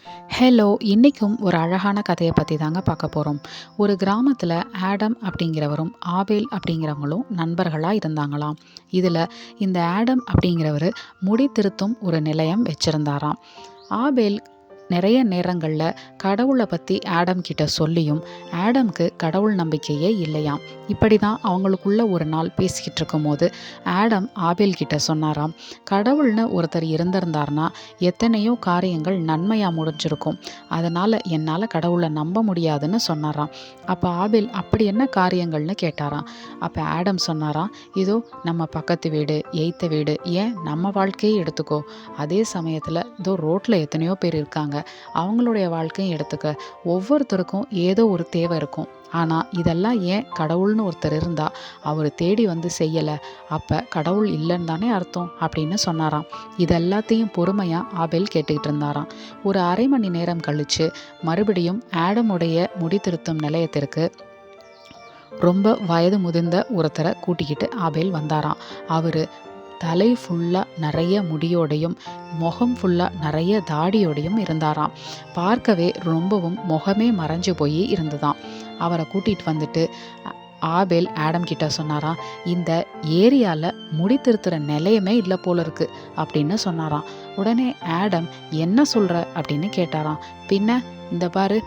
Hello! இன்னைக்கும் ஒரு அழகான கதைய பத்தி தாங்க பார்க்க போறோம். ஒரு கிராமத்துல ஆடம் அப்படிங்கிறவரும், ஆபேல் அப்படிங்கிறவங்களும் நண்பர்களா இருந்தாங்களாம். இதுல இந்த ஆடம் அப்படிங்கிறவரு முடி திருத்தும் ஒரு நிலையம் வச்சிருந்தாராம். ஆபேல் நிறைய நேரங்கள்ல கடவுள பத்தி ஆடம் கிட்ட சொல்லியும், ஆடம்க்கு கடவுள் நம்பிக்கையே இல்லையாம். இப்படிதான் அவங்களுக்குள்ள ஒரு நாள் பேசிக்கிட்டு இருக்கும்போது, ஆடம் ஆபேல் கிட்ட சொன்னாராம், கடவுள்னு ஒருத்தர் இருந்திருந்தார்னா எத்தனையோ காரியங்கள் நன்மையா முடிஞ்சிருக்கும். அதனால என்னால கடவுள நம்ப முடியாதுன்னு சொன்னாராம். அப்ப ஆபேல் அப்படி என்ன காரியங்கள்னு கேட்டாராம். அப்ப ஆடம் சொன்னாராம், இதோ நம்ம பக்கத்து வீடு, எய்த்த வீடு, ஏன் நம்ம வாழ்க்கையே எடுத்துக்கோ. அதே சமயத்துல இதோ ரோட்ல எத்தனையோ பேர் இருக்காங்க. அவங்களுடைய வாழ்க்கையும் எடுத்துக்க. ஒவ்வொருத்தருக்கும் ஏதோ ஒரு தேவை இருக்கும். ஆனா இதெல்லாம் ஏன் கடவுள்னு ஒருத்தர் இருந்தா அவரு தேடி வந்து செய்யல, அப்ப கடவுள் இல்லைன்னு தானே அர்த்தம் அப்படின்னு சொன்னாராம். இதெல்லாத்தையும் பொறுமையா ஆபேல் கேட்டுக்கிட்டு இருந்தாராம். ஒரு அரை மணி நேரம் கழிச்சு மறுபடியும் ஆடமுடைய முடி திருத்தும் நிலையத்திற்கு ரொம்ப வயது முதிர்ந்த ஒருத்தரை கூட்டிக்கிட்டு ஆபேல் வந்தாராம். அவரு தலை ஃபுல்லா நிறைய முடியோடையும், முகம் ஃபுல்லா நிறைய தாடியோடையும் இருந்தாராம். பார்க்கவே ரொம்பவும் முகமே மறைஞ்சு போய் இருந்ததாம். அவரை கூட்டிட்டு வந்துட்டு ஆபேல் ஆடம் கிட்ட சொன்னாராம், இந்த ஏரியால முடி திருத்துற நிலையமே இல்லை போல இருக்கு அப்படின்னு சொன்னாராம். உடனே ஆடம், என்ன சொல்ற அப்படின்னு கேட்டாராம். பின்ன இந்த பாரு,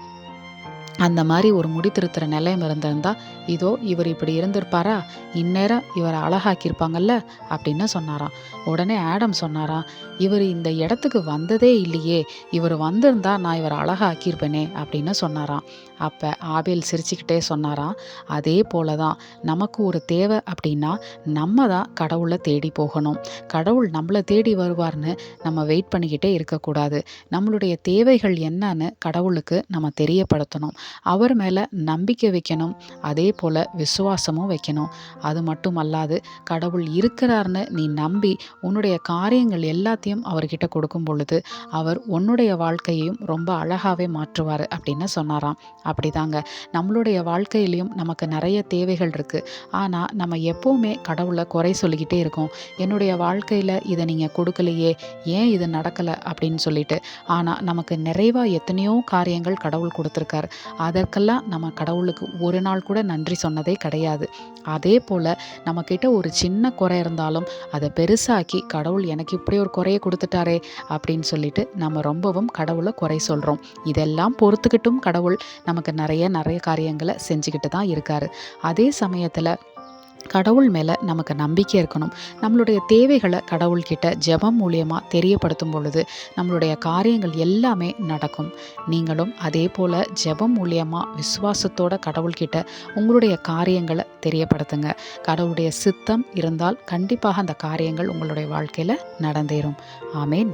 அந்த மாதிரி ஒரு முடி திருத்துற நிலையம் இருந்திருந்தா இதோ இவர் இப்படி இருந்திருப்பாரா, இந்நேரம் இவரை அழகாக்கியிருப்பாங்கல்ல அப்படின்னு சொன்னாராம். உடனே ஆடம் சொன்னாராம், இவர் இந்த இடத்துக்கு வந்ததே இல்லையே, இவர் வந்திருந்தா நான் இவரை அழகாக்கியிருப்பேனே அப்படின்னு சொன்னாராம். அப்ப ஆபேல் சிரிச்சுக்கிட்டே சொன்னாராம், அதே போலதான் நமக்கு ஒரு தேவை அப்படின்னா நம்ம தான் கடவுளை தேடி போகணும். கடவுள் நம்மளை தேடி வருவார்னு நம்ம வெயிட் பண்ணிக்கிட்டே இருக்கக்கூடாது. நம்மளுடைய தேவைகள் என்னன்னு கடவுளுக்கு நம்ம தெரியப்படுத்தணும். அவர் மேலே நம்பிக்கை வைக்கணும். அதே போல் விசுவாசமும் வைக்கணும். அது மட்டும் அல்லாது கடவுள் இருக்கிறார்னு நீ நம்பி உன்னுடைய காரியங்கள் எல்லாத்தையும் அவர்கிட்ட கொடுக்கும் பொழுது அவர் உன்னுடைய வாழ்க்கையையும் ரொம்ப அழகாகவே மாற்றுவார் அப்படின்னு சொன்னாராம். அப்படிதாங்க நம்மளுடைய வாழ்க்கையிலையும் நமக்கு நிறைய தேவைகள் இருக்குது. ஆனால் நம்ம எப்போவுமே கடவுளை குறை சொல்லிக்கிட்டே இருக்கோம். என்னுடைய வாழ்க்கையில் இதை நீங்கள் கொடுக்கலையே, ஏன் இது நடக்கலை அப்படின்னு சொல்லிட்டு. ஆனால் நமக்கு நிறைவாக எத்தனையோ காரியங்கள் கடவுள் கொடுத்துருக்காரு. அதற்கெல்லாம் நம்ம கடவுளுக்கு ஒரு நாள் கூட நன்றி சொன்னதே கிடையாது. அதே போல் நம்மக்கிட்ட ஒரு சின்ன குறை இருந்தாலும் அதை பெருசாக்கி கடவுள் எனக்கு இப்படி ஒரு குறையை கொடுத்துட்டாரே அப்படின்னு சொல்லிட்டு நம்ம ரொம்பவும் கடவுளை குறை சொல்கிறோம். இதெல்லாம் பொறுத்துக்கிட்டும் கடவுள் நமக்கு நிறைய காரியங்களை செஞ்சுக்கிட்டு தான் இருக்காரு. அதே சமயத்தில் கடவுள் மேலே நமக்கு நம்பிக்கை இருக்கணும். நம்மளுடைய தேவைகளை கடவுள்கிட்ட ஜெபம் மூலியமாக தெரியப்படுத்தும் பொழுது நம்மளுடைய காரியங்கள் எல்லாமே நடக்கும். நீங்களும் அதே போல் ஜெபம் மூலியமாக விசுவாசத்தோட கடவுள்கிட்ட உங்களுடைய காரியங்களை தெரியப்படுத்துங்க. கடவுளுடைய சித்தம் இருந்தால் கண்டிப்பாக அந்த காரியங்கள் உங்களுடைய வாழ்க்கையில் நடந்தேறும். ஆமேன்.